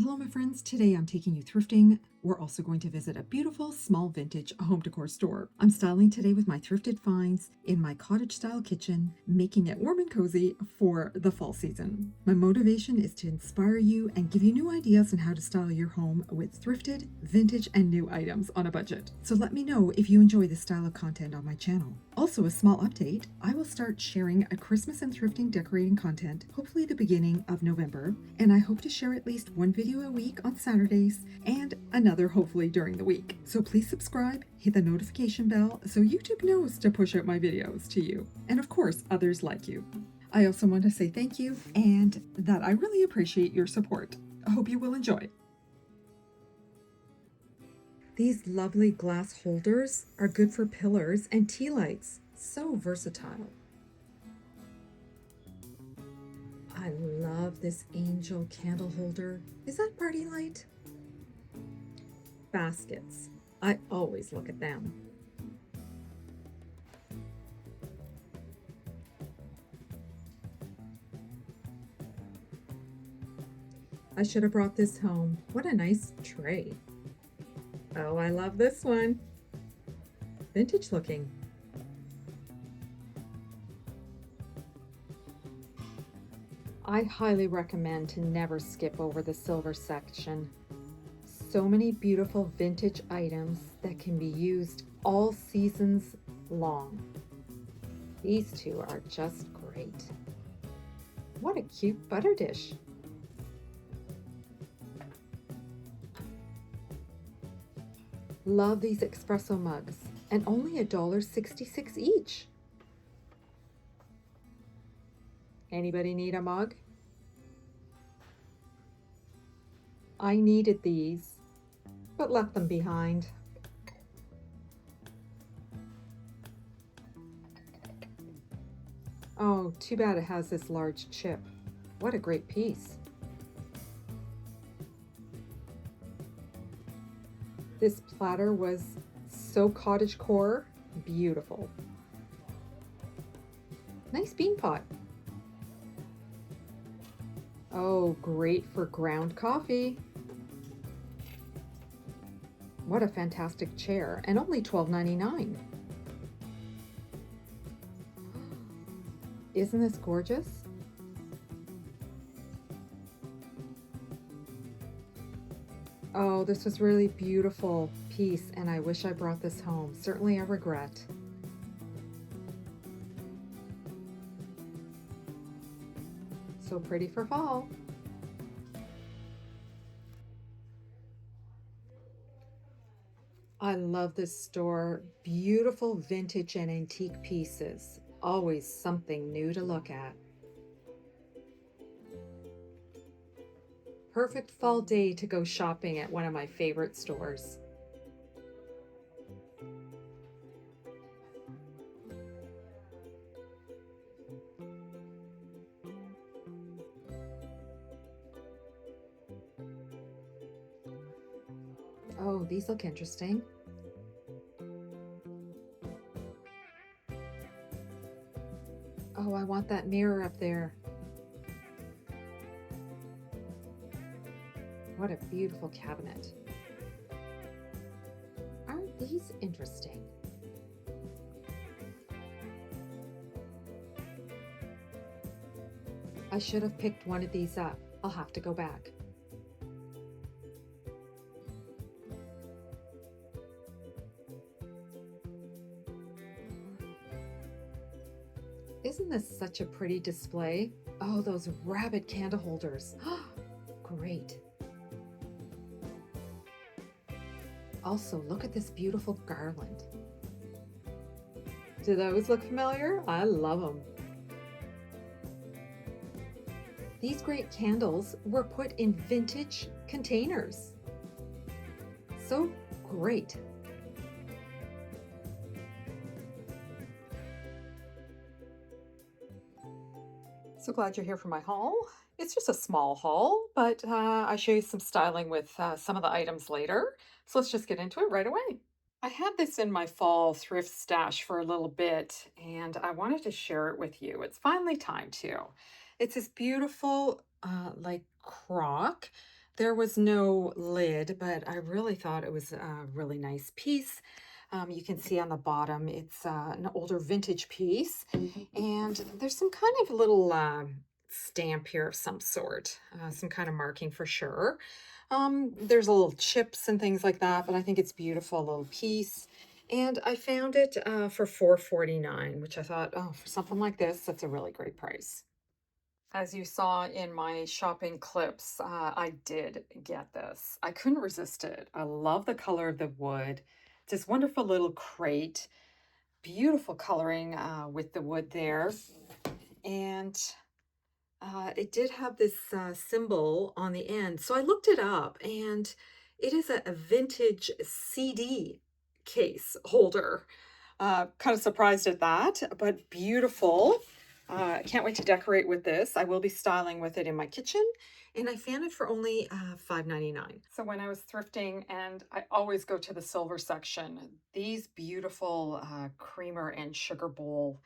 Hello, my friends. Today I'm taking you thrifting. We're also going to visit a beautiful small vintage home decor store. I'm styling today with my thrifted finds in my cottage style kitchen, making it warm and cozy for the fall season. My motivation is to inspire you and give you new ideas on how to style your home with thrifted, vintage, and new items on a budget. So let me know if you enjoy this style of content on my channel. Also, a small update, I will start sharing a Christmas and thrifting decorating content, hopefully the beginning of November, and I hope to share at least one video a week on Saturdays and another hopefully during the week. So please subscribe, hit the notification bell so YouTube knows to push out my videos to you, and of course, others like you. I also want to say thank you and that I really appreciate your support. I hope you will enjoy. These lovely glass holders are good for pillars and tea lights. So versatile. I love this angel candle holder. Is that party light? Baskets. I always look at them. I should have brought this home. What a nice tray. Oh, I love this one. Vintage looking. I highly recommend to never skip over the silver section. So many beautiful vintage items that can be used all seasons long. These two are just great. What a cute butter dish. Love these espresso mugs, and only $1.66 each. Anybody need a mug? I needed these, but left them behind. Oh, too bad it has this large chip. What a great piece. This platter was so cottage core, beautiful. Nice bean pot. Oh, great for ground coffee. What a fantastic chair, and only $12.99. Isn't this gorgeous? Oh, this was really beautiful piece, and I wish I brought this home. Certainly a regret. So pretty for fall. I love this store. Beautiful vintage and antique pieces. Always something new to look at. Perfect fall day to go shopping at one of my favorite stores. Oh, these look interesting. Oh, I want that mirror up there. What a beautiful cabinet. Aren't these interesting? I should have picked one of these up. I'll have to go back. Isn't this such a pretty display? Oh, those rabbit candle holders. Great. Also, look at this beautiful garland. Do those look familiar? I love them. These great candles were put in vintage containers. So great. So glad you're here for my haul. It's just a small haul, but I show you some styling with some of the items later. So let's just get into it right away. I had this in my fall thrift stash for a little bit, and I wanted to share it with you. It's finally time to. It's this beautiful, like crock. There was no lid, but I really thought it was a really nice piece. You can see on the bottom, it's an older vintage piece. And there's some kind of little stamp here of some sort, some kind of marking for sure. There's little chips and things like that, but I think it's beautiful little piece. And I found it for $4.49, which I thought, oh, for something like this, that's a really great price. As you saw in my shopping clips, I did get this. I couldn't resist it. I love the color of the wood. It's this wonderful little crate, beautiful coloring with the wood there. And it did have this symbol on the end. So I looked it up, and it is a vintage CD case holder. Kind of surprised at that, but beautiful. Can't wait to decorate with this. I will be styling with it in my kitchen, and I found it for only $5.99. So when I was thrifting, and I always go to the silver section, these beautiful creamer and sugar bowl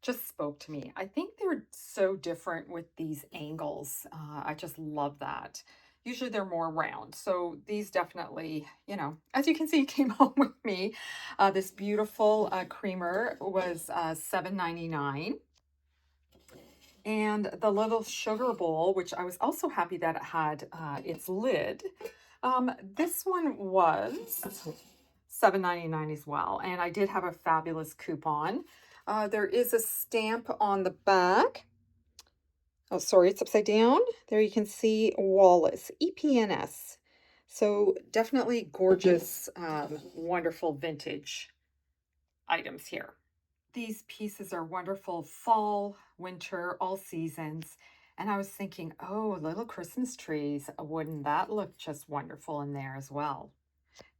just spoke to me. I think they're so different with these angles. I just love that. Usually they're more round. So these definitely, as you can see, came home with me. This beautiful creamer was $7.99. And the little sugar bowl, which I was also happy that it had its lid. This one was $7.99 as well. And I did have a fabulous coupon. There is a stamp on the back. Oh, sorry, it's upside down. There you can see Wallace, EPNS. So definitely gorgeous, wonderful vintage items here. These pieces are wonderful fall, winter, all seasons. And I was thinking, oh, little Christmas trees. Wouldn't that look just wonderful in there as well?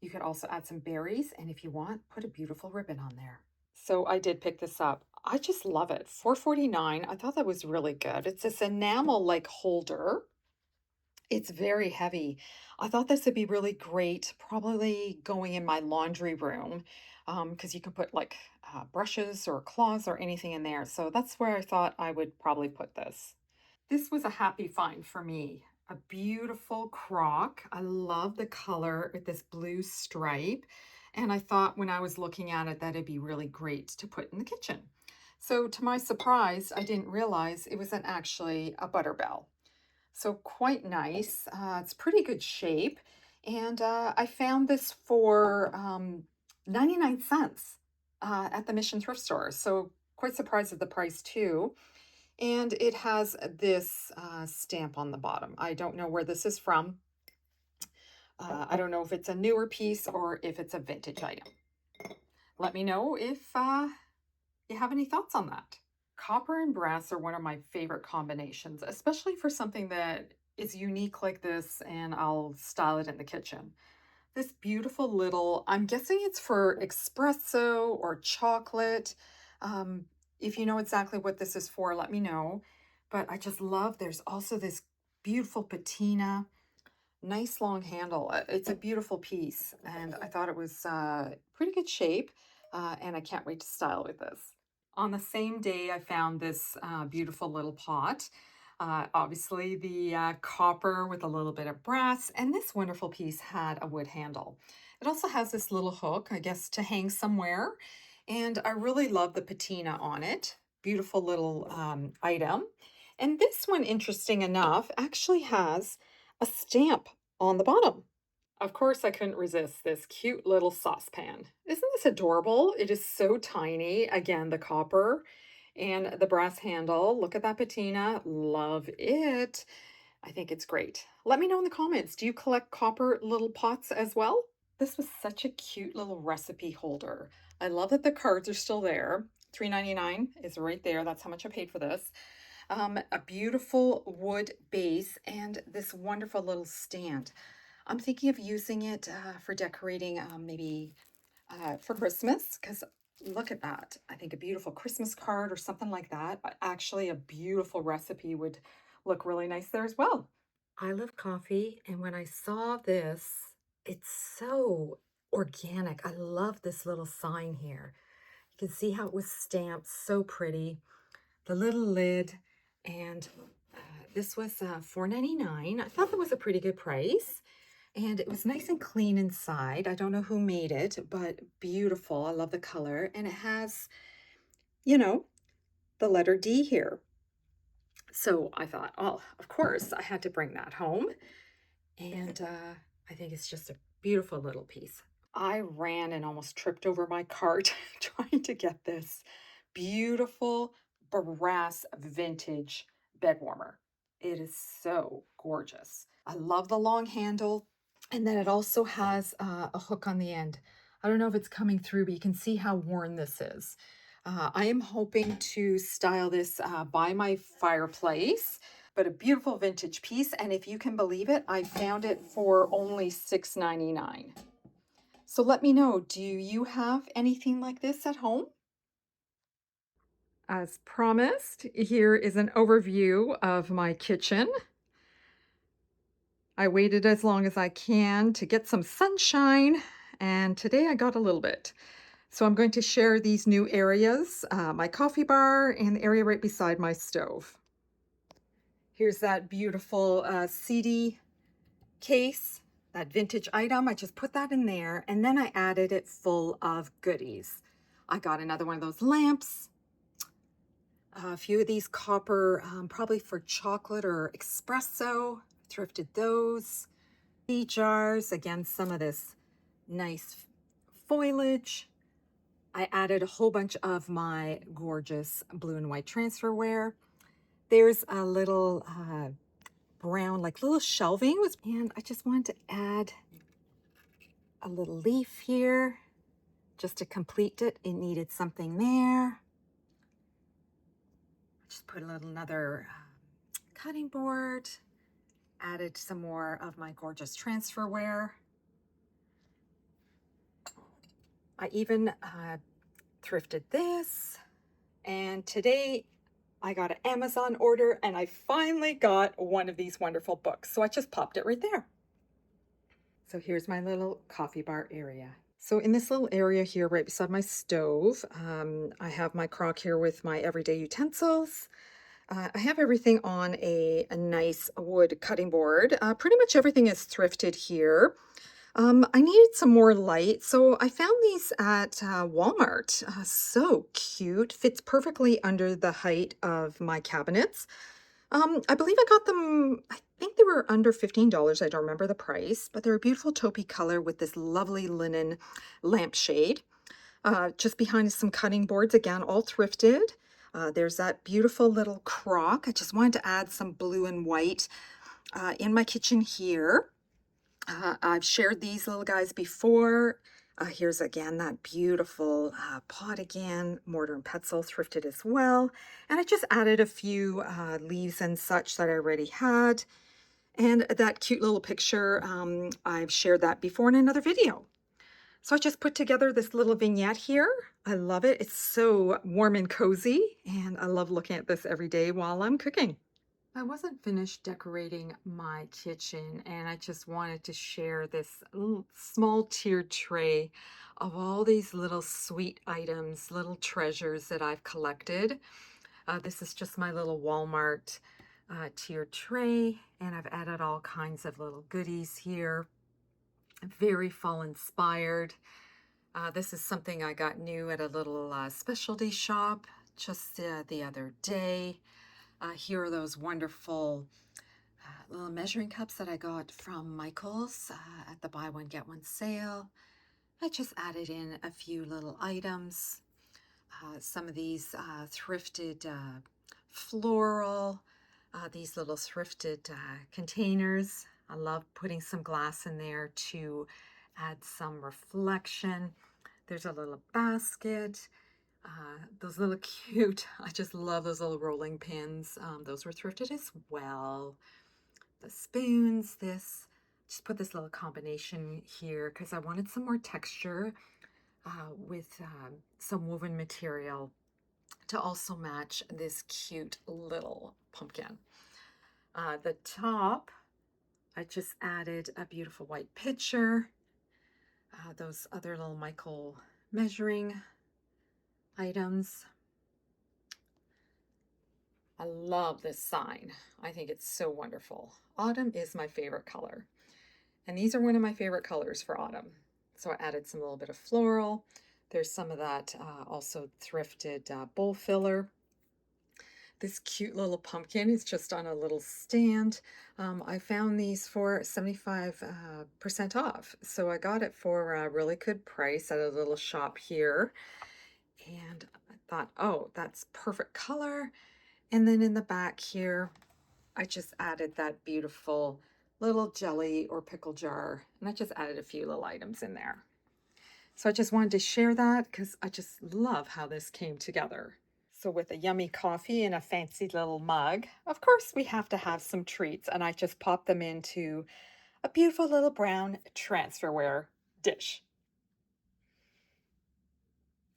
You could also add some berries, and if you want, put a beautiful ribbon on there. So I did pick this up. I just love it. $4.49. I thought that was really good. It's this enamel-like holder. It's very heavy. I thought this would be really great, probably going in my laundry room, because you can put like brushes or cloths or anything in there. So that's where I thought I would probably put this. This was a happy find for me. A beautiful crock. I love the color with this blue stripe. And I thought when I was looking at it that it'd be really great to put in the kitchen. So to my surprise, I didn't realize it wasn't actually a butter bell. So quite nice. It's pretty good shape. And I found this for 99 cents at the Mission Thrift Store. So quite surprised at the price too. And it has this stamp on the bottom. I don't know where this is from. I don't know if it's a newer piece or if it's a vintage item. Let me know if you have any thoughts on that. Copper and brass are one of my favorite combinations, especially for something that is unique like this, and I'll style it in the kitchen. This beautiful little, I'm guessing it's for espresso or chocolate. Um, if you know exactly what this is for, let me know. But I just love, there's also this beautiful patina, nice long handle. It's a beautiful piece, and I thought it was pretty good shape, and I can't wait to style with this. On the same day, I found this beautiful little pot. Obviously, the copper with a little bit of brass, and this wonderful piece had a wood handle. It also has this little hook, I guess, to hang somewhere, and I really love the patina on it. Beautiful little item. And this one, interesting enough, actually has a stamp on the bottom. Of course, I couldn't resist this cute little saucepan. Isn't this adorable? It is so tiny. Again, the copper and the brass handle. Look at that patina. Love it. I think it's great. Let me know in the comments. Do you collect copper little pots as well? This was such a cute little recipe holder. I love that the cards are still there. $3.99 is right there. That's how much I paid for this. A beautiful wood base and this wonderful little stand. I'm thinking of using it for decorating maybe for Christmas, because look at that. I think a beautiful Christmas card or something like that. Actually, a beautiful recipe would look really nice there as well. I love coffee, and when I saw this, it's so organic. I love this little sign here. You can see how it was stamped, so pretty. The little lid, and This was $4.99. I thought that was a pretty good price. And it was nice and clean inside. I don't know who made it, but beautiful. I love the color. And it has, you know, the letter D here. So I thought, oh, of course, I had to bring that home. And I think it's just a beautiful little piece. I ran and almost tripped over my cart trying to get this beautiful brass vintage bed warmer. It is so gorgeous. I love the long handle, and then it also has a hook on the end. I don't know if it's coming through, but you can see how worn this is. I am hoping to style this by my fireplace, but a beautiful vintage piece. And if you can believe it, I found it for only $6.99. So let me know, do you have anything like this at home? As promised, here is an overview of my kitchen. I waited as long as I can to get some sunshine, and today I got a little bit. So I'm going to share these new areas, my coffee bar and the area right beside my stove. Here's that beautiful CD case, that vintage item. I just put that in there, and then I added it full of goodies. I got another one of those lamps, a few of these copper, probably for chocolate or espresso, thrifted those. Tea jars, again, some of this nice foliage. I added a whole bunch of my gorgeous blue and white transferware. There's a little brown, like little shelving, and I just wanted to add a little leaf here just to complete it. It needed something there. Just put a little another cutting board, added some more of my gorgeous transferware. I even thrifted this, and today I got an Amazon order and I finally got one of these wonderful books. So I just popped it right there. So here's my little coffee bar area. So in this little area here right beside my stove, I have my crock here with my everyday utensils. I have everything on a nice wood cutting board. Pretty much everything is thrifted here. I needed some more light, so I found these at Walmart. So cute, fits perfectly under the height of my cabinets. I believe I got them, I think they were under $15. I don't remember the price, but they're a beautiful taupey color with this lovely linen lampshade. Just behind is some cutting boards, again, all thrifted. There's that beautiful little crock. I just wanted to add some blue and white in my kitchen here. I've shared these little guys before. Here's again that beautiful pot again, mortar and pestle, thrifted as well. And I just added a few leaves and such that I already had. And that cute little picture, I've shared that before in another video. So I just put together this little vignette here. I love it. It's so warm and cozy, and I love looking at this every day while I'm cooking. I wasn't finished decorating my kitchen, and I just wanted to share this little small tiered tray of all these little sweet items, little treasures that I've collected. This is just my little Walmart tiered tray, and I've added all kinds of little goodies here. Very fall inspired. This is something I got new at a little specialty shop just the other day. Here are those wonderful little measuring cups that I got from Michael's at the buy one get one sale. I just added in a few little items. Some of these thrifted floral, these little thrifted containers. I love putting some glass in there to add some reflection. There's a little basket. Those little cute, I just love those little rolling pins. Those were thrifted as well. The spoons, just put this little combination here because I wanted some more texture with some woven material to also match this cute little pumpkin. The top, I just added a beautiful white pitcher. Those other little Michael measuring items. I love this sign. I think it's so wonderful. Autumn is my favorite color. And these are one of my favorite colors for autumn. So I added some little bit of floral. There's some of that also thrifted bowl filler. This cute little pumpkin is just on a little stand. I found these for 75% off. So I got it for a really good price at a little shop here. And I thought, oh, that's perfect color. And then in the back here, I just added that beautiful little jelly or pickle jar. And I just added a few little items in there. So I just wanted to share that because I just love how this came together. So with a yummy coffee and a fancy little mug, of course we have to have some treats, and I just popped them into a beautiful little brown transferware dish.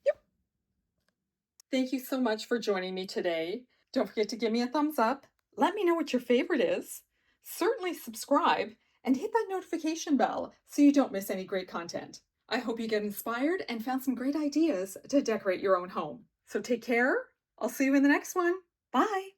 Yep. Thank you so much for joining me today. Don't forget to give me a thumbs up. Let me know what your favorite is. Certainly subscribe and hit that notification bell so you don't miss any great content. I hope you get inspired and found some great ideas to decorate your own home. So take care. I'll see you in the next one. Bye.